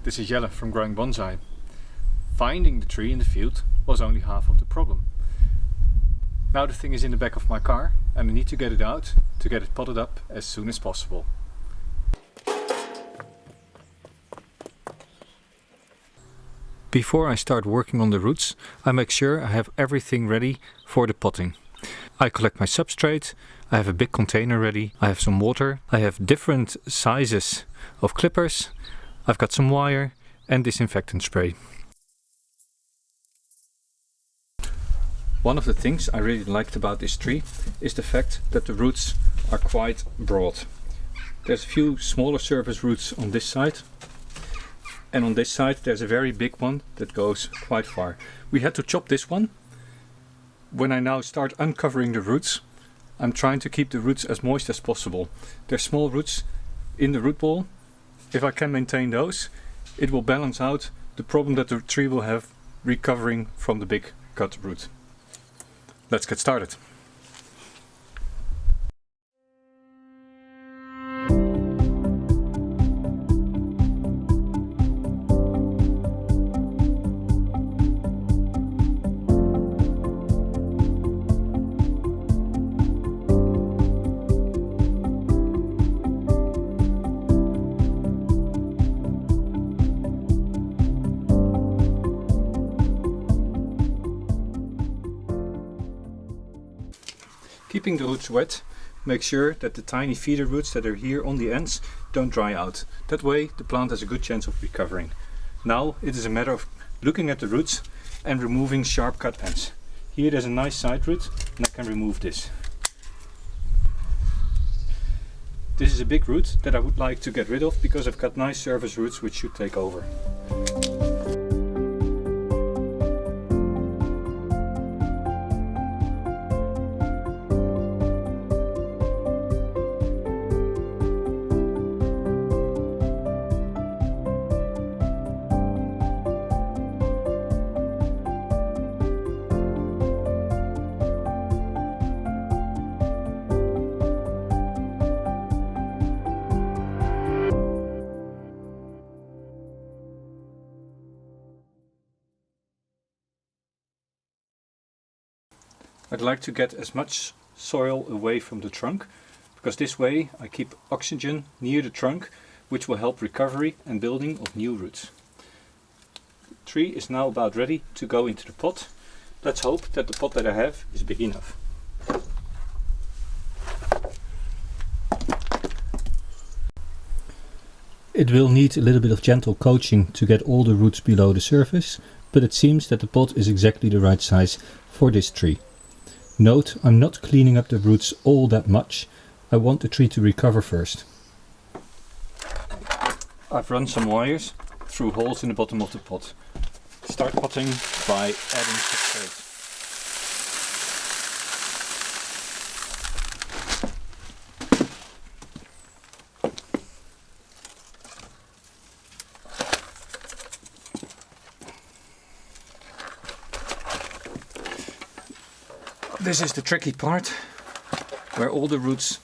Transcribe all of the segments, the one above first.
this is Jelle from Growing Bonsai. Finding the tree in the field was only half of the problem. Now the thing is in the back of my car and I need to get it out to get it potted up as soon as possible. Before I start working on the roots, I make sure I have everything ready for the potting. I collect my substrate, I have a big container ready, I have some water, I have different sizes of clippers, I've got some wire and disinfectant spray. One of the things I really liked about this tree is the fact that the roots are quite broad. There's a few smaller surface roots on this side. And on this side there's a very big one that goes quite far. We had to chop this one. When I now start uncovering the roots, I'm trying to keep the roots as moist as possible. There's small roots in the root ball. If I can maintain those, it will balance out the problem that the tree will have recovering from the big cut root. Let's get started. Keeping the roots wet, make sure that the tiny feeder roots that are here on the ends don't dry out. That way the plant has a good chance of recovering. Now it is a matter of looking at the roots and removing sharp cut ends. Here there's a nice side root and I can remove this. This is a big root that I would like to get rid of because I've got nice surface roots which should take over. I'd like to get as much soil away from the trunk, because this way I keep oxygen near the trunk, which will help recovery and building of new roots. The tree is now about ready to go into the pot. Let's hope that the pot that I have is big enough. It will need a little bit of gentle coaching to get all the roots below the surface, but it seems that the pot is exactly the right size for this tree. Note, I'm not cleaning up the roots all that much. I want the tree to recover first. I've run some wires through holes in the bottom of the pot. Start potting by adding substrate. This is the tricky part, where all the roots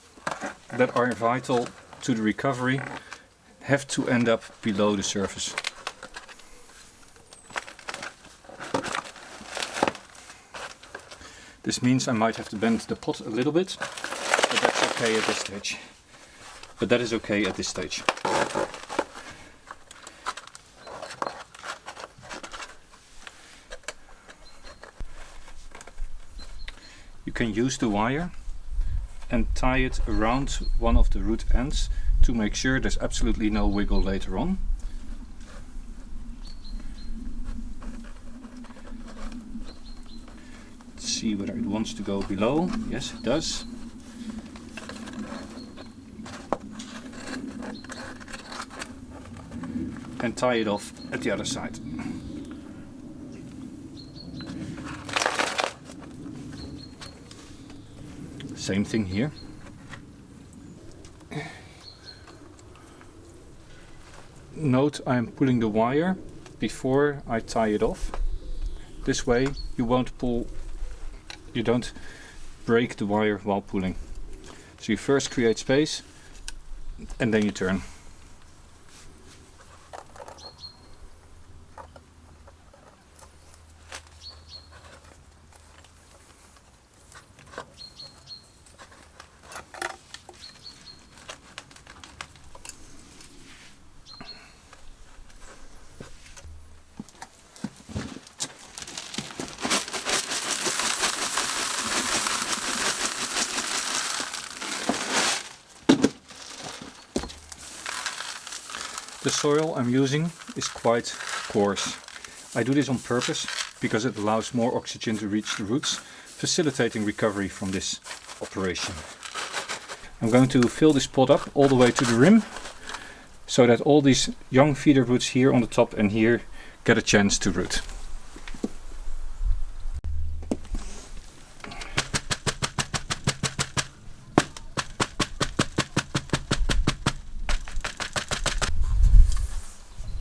that are vital to the recovery have to end up below the surface. This means I might have to bend the pot a little bit, but that's okay at this stage. But that is okay at this stage. You can use the wire and tie it around one of the root ends to make sure there's absolutely no wiggle later on. Let's see whether it wants to go below. Yes, it does. And tie it off at the other side. Same thing here. Note, I'm pulling the wire before I tie it off. This way you don't break the wire while pulling. So you first create space and then you turn. soil I'm using is quite coarse. I do this on purpose because it allows more oxygen to reach the roots, facilitating recovery from this operation. I'm going to fill this pot up all the way to the rim, so that all these young feeder roots here on the top and here get a chance to root.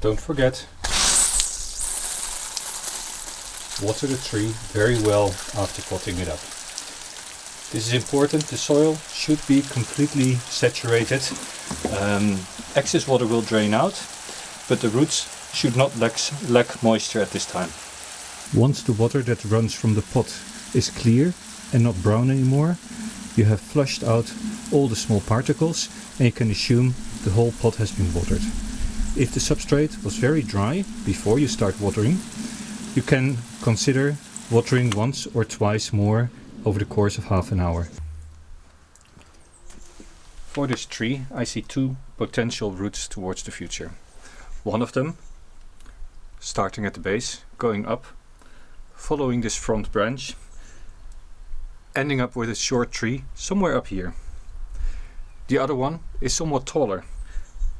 Don't forget, water the tree very well after potting it up. This is important. The soil should be completely saturated. Excess water will drain out, but the roots should not lack moisture at this time. Once the water that runs from the pot is clear and not brown anymore, you have flushed out all the small particles and you can assume the whole pot has been watered. If the substrate was very dry before you start watering, you can consider watering once or twice more over the course of half an hour. For this tree, I see two potential routes towards the future. One of them, starting at the base, going up, following this front branch, ending up with a short tree somewhere up here. The other one is somewhat taller,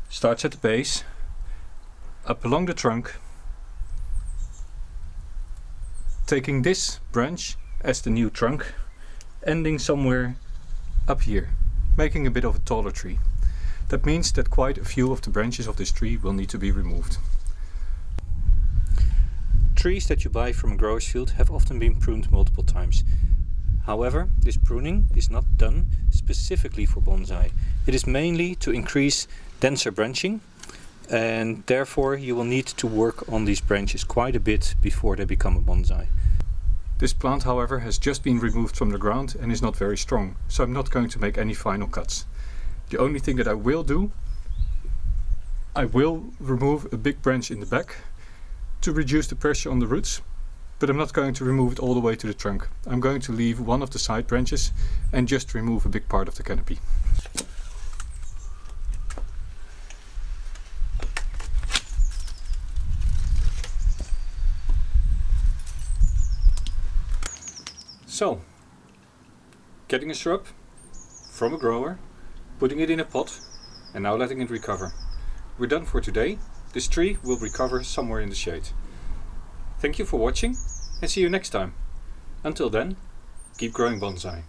starts at the base, up along the trunk, taking this branch as the new trunk, ending somewhere up here, making a bit of a taller tree. That means that quite a few of the branches of this tree will need to be removed. Trees that you buy from a grower's field have often been pruned multiple times. However, this pruning is not done specifically for bonsai. It is mainly to increase denser branching, and therefore you will need to work on these branches quite a bit before they become a bonsai. This plant, however, has just been removed from the ground and is not very strong, so I'm not going to make any final cuts. The only thing that I will do, I will remove a big branch in the back to reduce the pressure on the roots, but I'm not going to remove it all the way to the trunk. I'm going to leave one of the side branches and just remove a big part of the canopy. So, getting a shrub from a grower, putting it in a pot, and now letting it recover. We're done for today. This tree will recover somewhere in the shade. Thank you for watching and see you next time. Until then, keep growing bonsai.